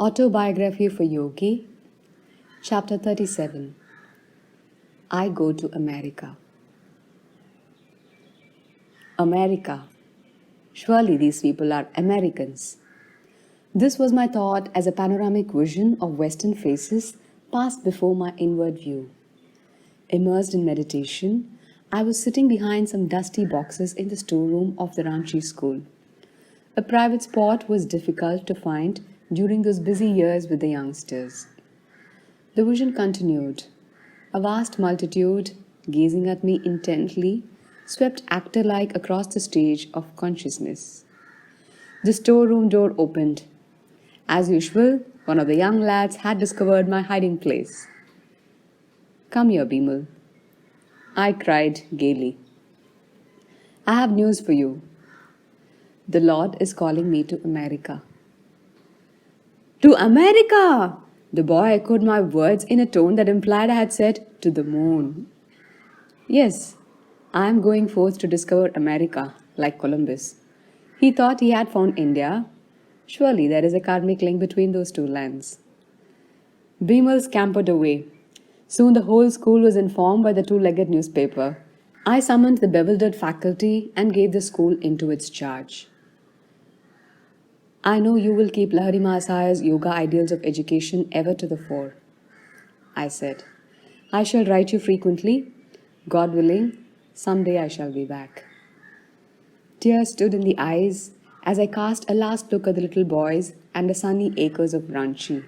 Autobiography for Yogi, Chapter 37. I go to America. America. Surely these people are Americans. This was my thought as a panoramic vision of Western faces passed before my inward view. Immersed in meditation, I was sitting behind some dusty boxes in the storeroom of the Ranchi school. A private spot was difficult to find during those busy years with the youngsters. The vision continued. A vast multitude, gazing at me intently, swept actor-like across the stage of consciousness. The storeroom door opened. As usual, one of the young lads had discovered my hiding place. "Come here, Bimal," I cried gaily. "I have news for you. The Lord is calling me to America." "To America!" The boy echoed my words in a tone that implied I had said, "to the moon." "Yes, I am going forth to discover America, like Columbus. He thought he had found India. Surely there is a karmic link between those two lands." Bimal scampered away. Soon the whole school was informed by the two-legged newspaper. I summoned the bewildered faculty and gave the school into its charge. "I know you will keep Lahari Mahasaya's yoga ideals of education ever to the fore," I said. "I shall write you frequently. God willing, someday I shall be back." Tears stood in the eyes as I cast a last look at the little boys and the sunny acres of Ranchi.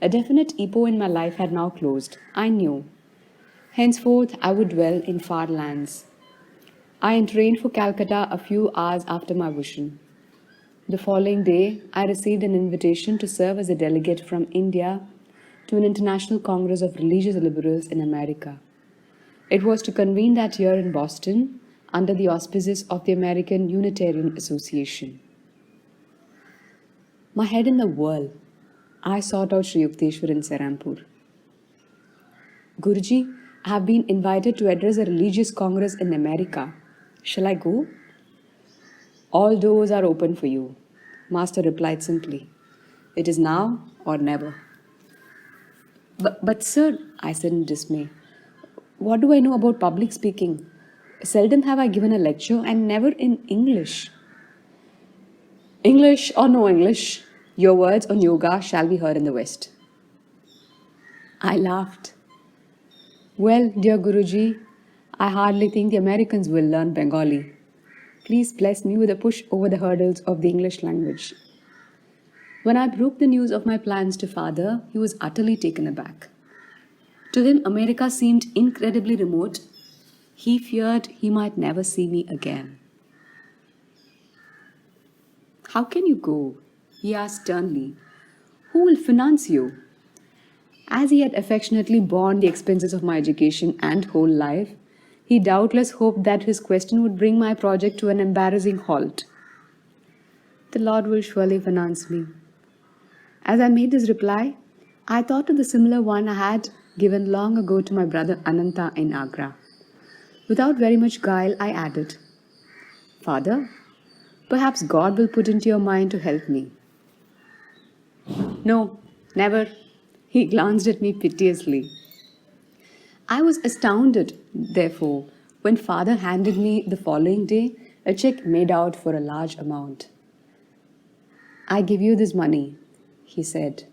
A definite epoch in my life had now closed, I knew. Henceforth I would dwell in far lands. I entrained for Calcutta a few hours after my vision. The following day, I received an invitation to serve as a delegate from India to an international congress of religious liberals in America. It was to convene that year in Boston under the auspices of the American Unitarian Association. My head in the whirl, I sought out Sri Yukteswar in Serampur. "Guruji, I have been invited to address a religious congress in America. Shall I go?" "All doors are open for you," Master replied simply. "It is now or never." But sir," I said in dismay, "what do I know about public speaking? Seldom have I given a lecture and never in English." "English or no English, your words on yoga shall be heard in the West." I laughed. "Well, dear Guruji, I hardly think the Americans will learn Bengali. Please bless me with a push over the hurdles of the English language." When I broke the news of my plans to father, he was utterly taken aback. To him, America seemed incredibly remote. He feared he might never see me again. "How can you go?" he asked sternly. "Who will finance you?" As he had affectionately borne the expenses of my education and whole life, he doubtless hoped that his question would bring my project to an embarrassing halt. "The Lord will surely finance me." As I made this reply, I thought of the similar one I had given long ago to my brother Ananta in Agra. Without very much guile, I added, "Father, perhaps God will put into your mind to help me." "No, never." He glanced at me piteously. I was astounded, therefore, when father handed me the following day a check made out for a large amount. "I give you this money," he said,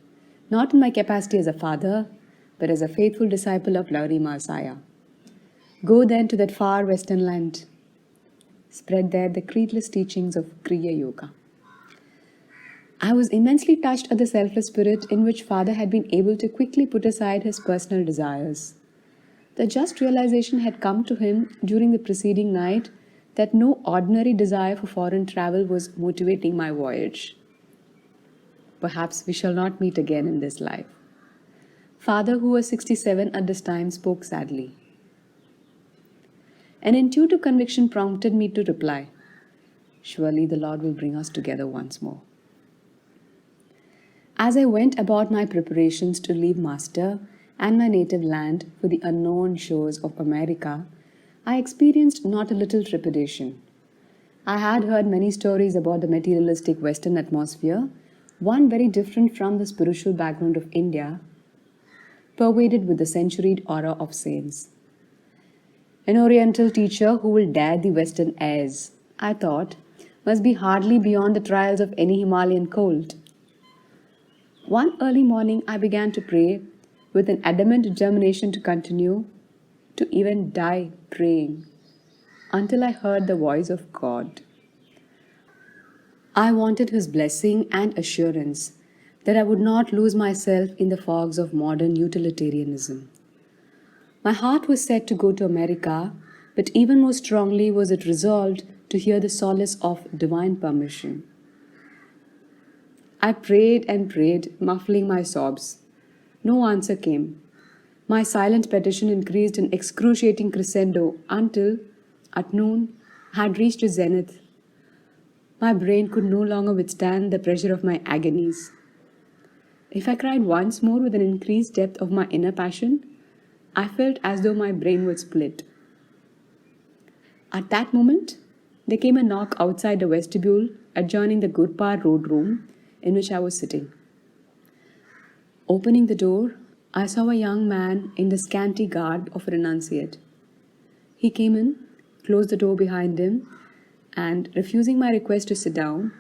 "not in my capacity as a father, but as a faithful disciple of Lahari Mahasaya. Go then to that far western land. Spread there the creedless teachings of Kriya Yoga." I was immensely touched at the selfless spirit in which father had been able to quickly put aside his personal desires. The just realization had come to him during the preceding night that no ordinary desire for foreign travel was motivating my voyage. Perhaps we shall not meet again in this life. Father, who was 67 at this time, spoke sadly. An intuitive conviction prompted me to reply, "Surely the Lord will bring us together once more." As I went about my preparations to leave Master and my native land for the unknown shores of America, I experienced not a little trepidation. I had heard many stories about the materialistic Western atmosphere, one very different from the spiritual background of India, pervaded with the centuried aura of saints. An Oriental teacher who will dare the Western airs, I thought, must be hardly beyond the trials of any Himalayan cold. One early morning, I began to pray with an adamant determination to continue, to even die praying, until I heard the voice of God. I wanted His blessing and assurance that I would not lose myself in the fogs of modern utilitarianism. My heart was set to go to America, but even more strongly was it resolved to hear the solace of divine permission. I prayed and prayed, muffling my sobs. No answer came. My silent petition increased in excruciating crescendo until, at noon, I had reached a zenith. My brain could no longer withstand the pressure of my agonies. If I cried once more with an increased depth of my inner passion, I felt as though my brain would split. At that moment, there came a knock outside the vestibule adjoining the Gurpar Road room in which I was sitting. Opening the door, I saw a young man in the scanty garb of a renunciate. He came in, closed the door behind him, and, refusing my request to sit down,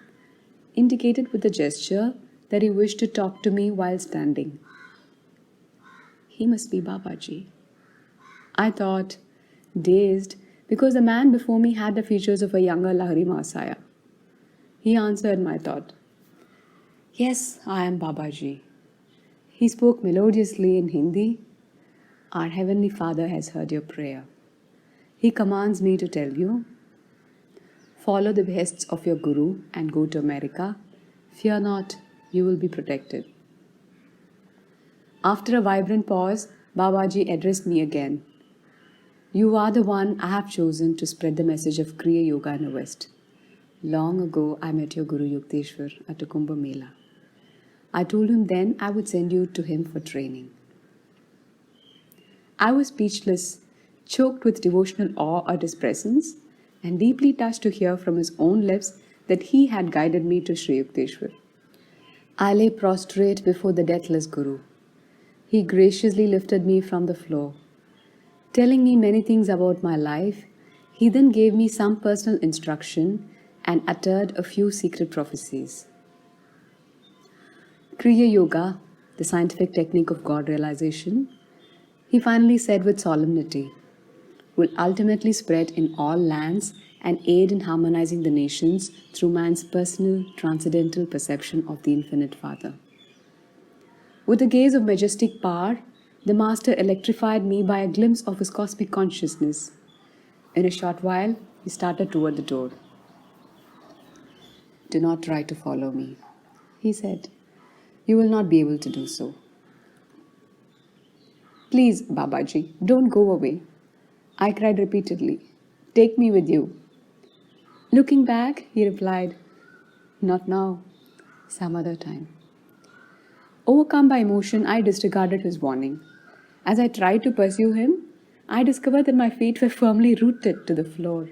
indicated with a gesture that he wished to talk to me while standing. He must be Babaji. I thought, dazed, because the man before me had the features of a younger Lahari Masaya. He answered my thought. Yes, I am Babaji. He spoke melodiously in Hindi. Our Heavenly Father has heard your prayer. He commands me to tell you, follow the behests of your Guru and go to America. Fear not, you will be protected. After a vibrant pause, Babaji addressed me again. You are the one I have chosen to spread the message of Kriya Yoga in the West. Long ago, I met your Guru Yukteswar at a Kumbh Mela. I told him then I would send you to him for training. I was speechless, choked with devotional awe at his presence, and deeply touched to hear from his own lips that he had guided me to Sri Yukteswar. I lay prostrate before the deathless Guru. He graciously lifted me from the floor. Telling me many things about my life, he then gave me some personal instruction and uttered a few secret prophecies. Kriya Yoga, the scientific technique of God realization, he finally said with solemnity, will ultimately spread in all lands and aid in harmonizing the nations through man's personal, transcendental perception of the Infinite Father. With a gaze of majestic power, the Master electrified me by a glimpse of his cosmic consciousness. In a short while, he started toward the door. Do not try to follow me, he said. You will not be able to do so. Please, Babaji, don't go away. I cried repeatedly. Take me with you. Looking back, he replied, not now, some other time. Overcome by emotion, I disregarded his warning. As I tried to pursue him, I discovered that my feet were firmly rooted to the floor.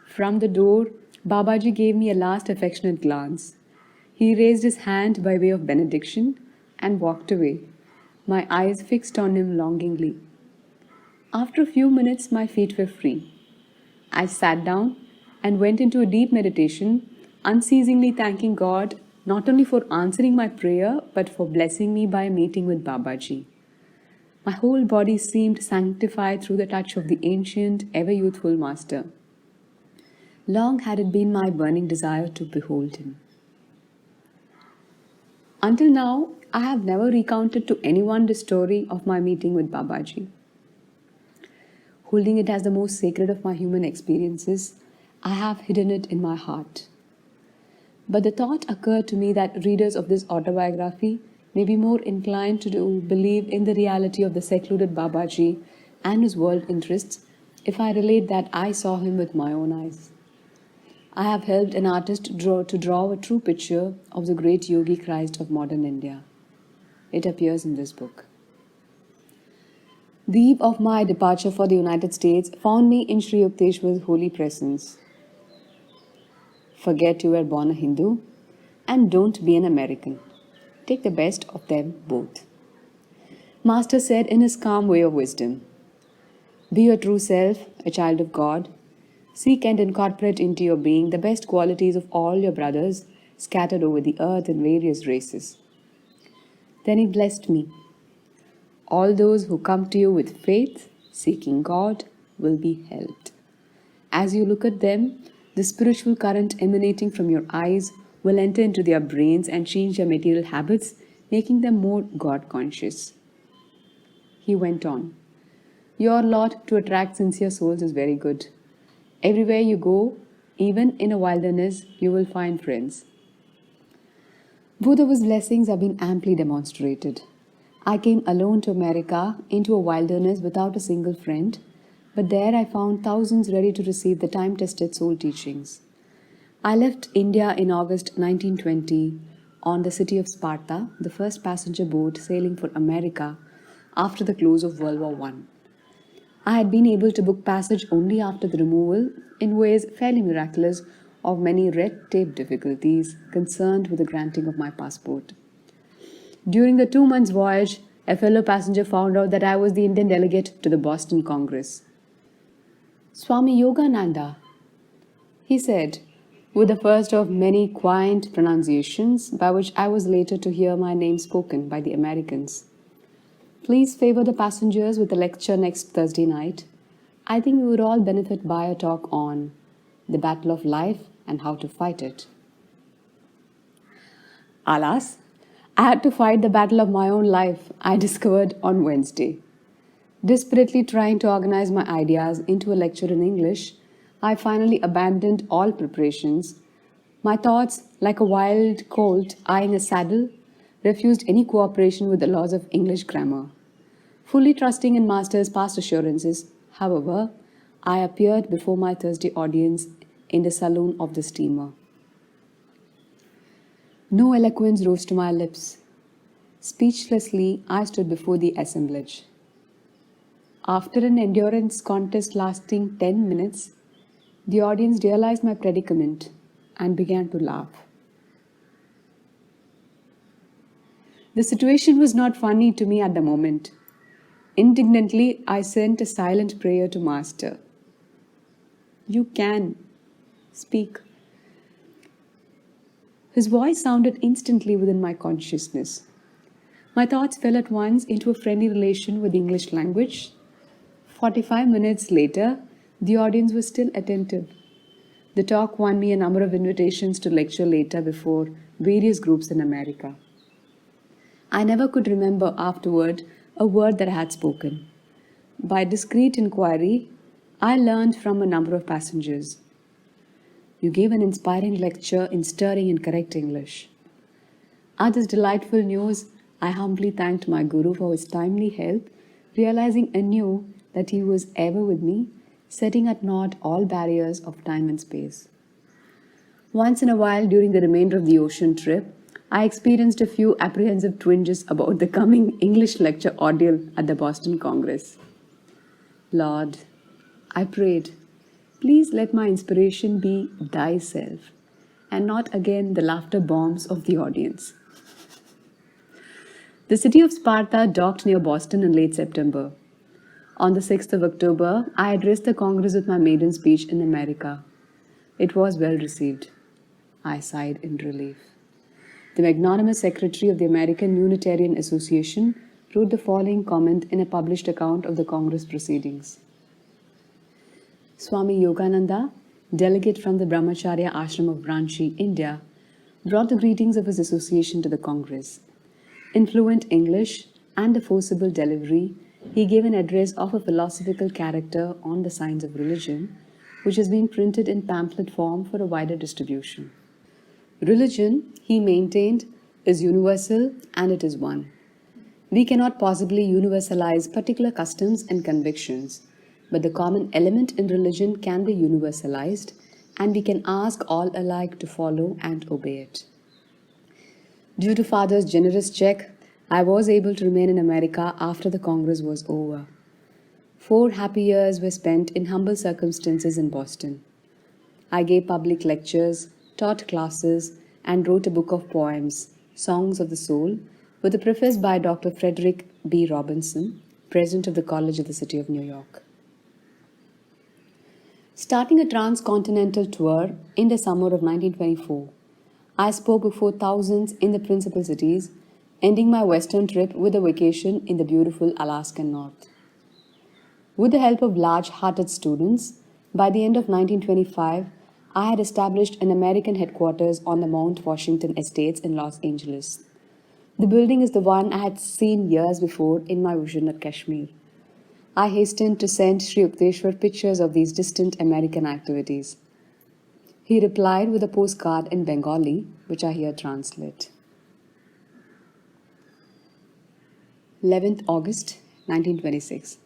From the door, Babaji gave me a last affectionate glance. He raised his hand by way of benediction and walked away, my eyes fixed on him longingly. After a few minutes, my feet were free. I sat down and went into a deep meditation, unceasingly thanking God not only for answering my prayer, but for blessing me by a meeting with Babaji. My whole body seemed sanctified through the touch of the ancient, ever-youthful Master. Long had it been my burning desire to behold him. Until now, I have never recounted to anyone the story of my meeting with Babaji. Holding it as the most sacred of my human experiences, I have hidden it in my heart. But the thought occurred to me that readers of this autobiography may be more inclined to believe in the reality of the secluded Babaji and his world interests if I relate that I saw him with my own eyes. I have helped an artist to draw a true picture of the great Yogi Christ of modern India. It appears in this book. The eve of my departure for the United States found me in Sri Yukteswar's holy presence. Forget you were born a Hindu? and don't be an American. Take the best of them both. Master said in his calm way of wisdom, be your true self, a child of God. Seek and incorporate into your being the best qualities of all your brothers scattered over the earth in various races. Then he blessed me. All those who come to you with faith, seeking God, will be helped. As you look at them, the spiritual current emanating from your eyes will enter into their brains and change their material habits, making them more God conscious. He went on, your lot to attract sincere souls is very good. Everywhere you go, even in a wilderness, you will find friends. Both of his blessings have been amply demonstrated. I came alone to America, into a wilderness without a single friend, but there I found thousands ready to receive the time-tested soul teachings. I left India in August 1920 on the city of Sparta, the first passenger boat sailing for America after the close of World War I. I had been able to book passage only after the removal, in ways fairly miraculous, of many red tape difficulties concerned with the granting of my passport. During the 2 months' voyage, a fellow passenger found out that I was the Indian delegate to the Boston Congress. Swami Yogananda, he said, with the first of many quaint pronunciations by which I was later to hear my name spoken by the Americans. Please favor the passengers with a lecture next Thursday night. I think we would all benefit by a talk on the battle of life and how to fight it. Alas, I had to fight the battle of my own life, I discovered on Wednesday. Desperately trying to organize my ideas into a lecture in English, I finally abandoned all preparations. My thoughts, like a wild colt eyeing a saddle, refused any cooperation with the laws of English grammar. Fully trusting in Master's past assurances, however, I appeared before my Thursday audience in the saloon of the steamer. No eloquence rose to my lips. Speechlessly, I stood before the assemblage. After an endurance contest lasting 10 minutes, the audience realized my predicament and began to laugh. The situation was not funny to me at the moment. Indignantly, I sent a silent prayer to Master. You can speak. His voice sounded instantly within my consciousness. My thoughts fell at once into a friendly relation with the English language. 45 minutes later, the audience was still attentive. The talk won me a number of invitations to lecture later before various groups in America. I never could remember afterward a word that I had spoken. By discreet inquiry, I learned from a number of passengers. You gave an inspiring lecture in stirring and correct English. At this delightful news, I humbly thanked my Guru for his timely help, realizing anew that he was ever with me, setting at naught all barriers of time and space. Once in a while during the remainder of the ocean trip, I experienced a few apprehensive twinges about the coming English lecture ordeal at the Boston Congress. Lord, I prayed, please let my inspiration be thyself, and not again the laughter bombs of the audience. The city of Sparta docked near Boston in late September. On the 6th of October, I addressed the Congress with my maiden speech in America. It was well received. I sighed in relief. The magnanimous secretary of the American Unitarian Association wrote the following comment in a published account of the Congress proceedings. Swami Yogananda, delegate from the Brahmacharya ashram of Ranchi, India, brought the greetings of his association to the Congress. In fluent English and a forcible delivery, he gave an address of a philosophical character on the science of religion, which has been printed in pamphlet form for a wider distribution. Religion, he maintained, is universal and it is one. We cannot possibly universalize particular customs and convictions, but the common element in religion can be universalized, and we can ask all alike to follow and obey it. Due to Father's generous check, I was able to remain in America after the Congress was over. 4 happy years were spent in humble circumstances in Boston. I gave public lectures, taught classes, and wrote a book of poems, Songs of the Soul, with a preface by Dr. Frederick B. Robinson, President of the College of the City of New York. Starting a transcontinental tour in the summer of 1924, I spoke before thousands in the principal cities, ending my Western trip with a vacation in the beautiful Alaskan North. With the help of large-hearted students, by the end of 1925, I had established an American headquarters on the Mount Washington Estates in Los Angeles. The building is the one I had seen years before in my vision at Kashmir. I hastened to send Sri Yukteswar pictures of these distant American activities. He replied with a postcard in Bengali, which I here translate. 11th August 1926.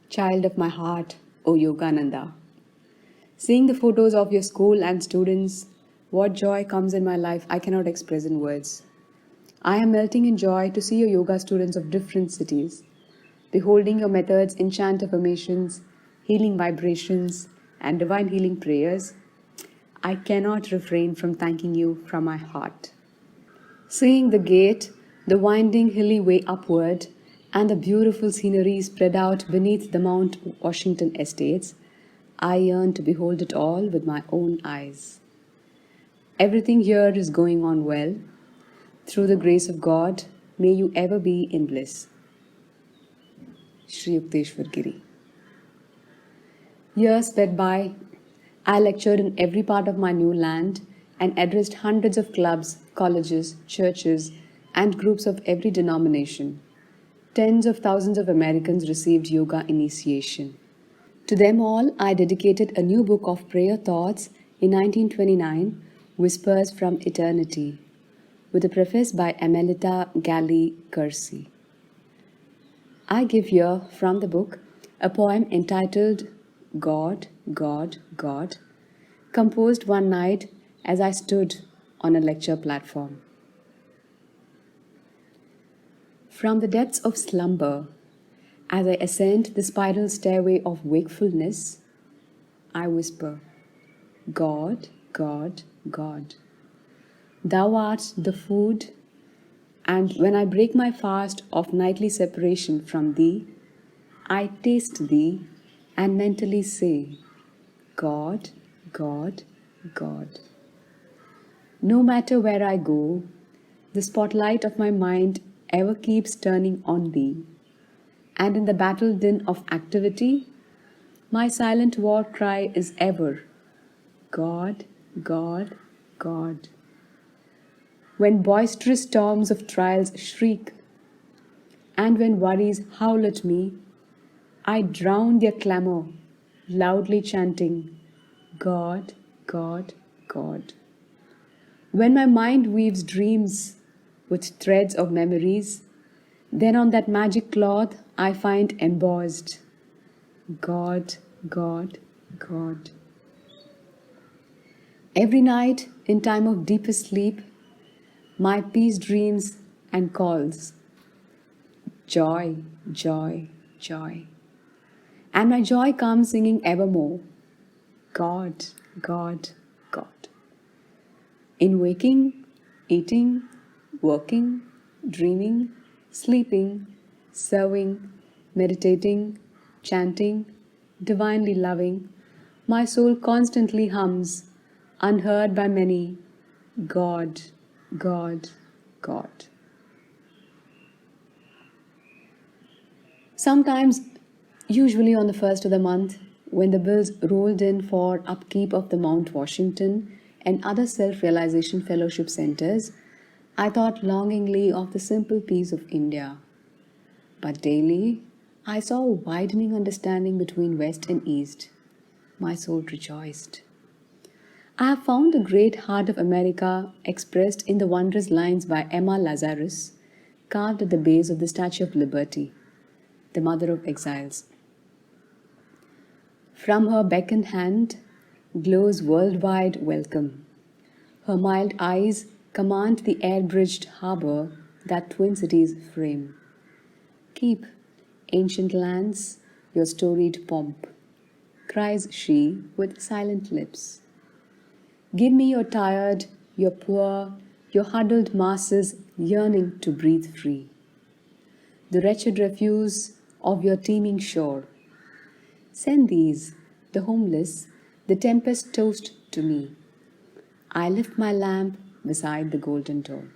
Child of my heart, O Yogananda. Seeing the photos of your school and students, what joy comes in my life I cannot express in words. I am melting in joy to see your yoga students of different cities, beholding your methods in chant affirmations, healing vibrations, and divine healing prayers. I cannot refrain from thanking you from my heart. Seeing the gate, the winding hilly way upward, and the beautiful scenery spread out beneath the Mount Washington Estates, I yearn to behold it all with my own eyes. Everything here is going on well. Through the grace of God, may you ever be in bliss. Sri Yukteswar Giri. Years sped by. I lectured in every part of my new land and addressed hundreds of clubs, colleges, churches, and groups of every denomination. Tens of thousands of Americans received yoga initiation. To them all, I dedicated a new book of prayer thoughts in 1929, Whispers from Eternity, with a preface by Amelita Galli Kersey. I give here from the book a poem entitled God, God, God, composed one night as I stood on a lecture platform. From the depths of slumber, as I ascend the spiral stairway of wakefulness, I whisper, God, God, God. Thou art the food, and when I break my fast of nightly separation from Thee, I taste Thee and mentally say, God, God, God. No matter where I go, the spotlight of my mind ever keeps turning on Thee, and in the battle din of activity, my silent war cry is ever, God, God, God. When boisterous storms of trials shriek, and when worries howl at me, I drown their clamor, loudly chanting, God, God, God. When my mind weaves dreams with threads of memories, then on that magic cloth I find embossed, God, God, God. Every night, in time of deepest sleep, my peace dreams and calls, joy, joy, joy. And my joy comes singing evermore, God, God, God. In waking, eating, working, dreaming, sleeping, serving, meditating, chanting, divinely loving, my soul constantly hums, unheard by many, God, God, God. Sometimes, usually on the first of the month, when the bills rolled in for upkeep of the Mount Washington and other self-realization fellowship centers, I thought longingly of the simple peace of India. But daily, I saw a widening understanding between West and East. My soul rejoiced. I have found the great heart of America expressed in the wondrous lines by Emma Lazarus, carved at the base of the Statue of Liberty, the mother of exiles. From her beckoned hand glows worldwide welcome. Her mild eyes command the air-bridged harbor that twin cities frame. Keep, ancient lands, your storied pomp, cries she with silent lips. Give me your tired, your poor, your huddled masses yearning to breathe free. The wretched refuse of your teeming shore. Send these, the homeless, the tempest tossed to me. I lift my lamp beside the golden door.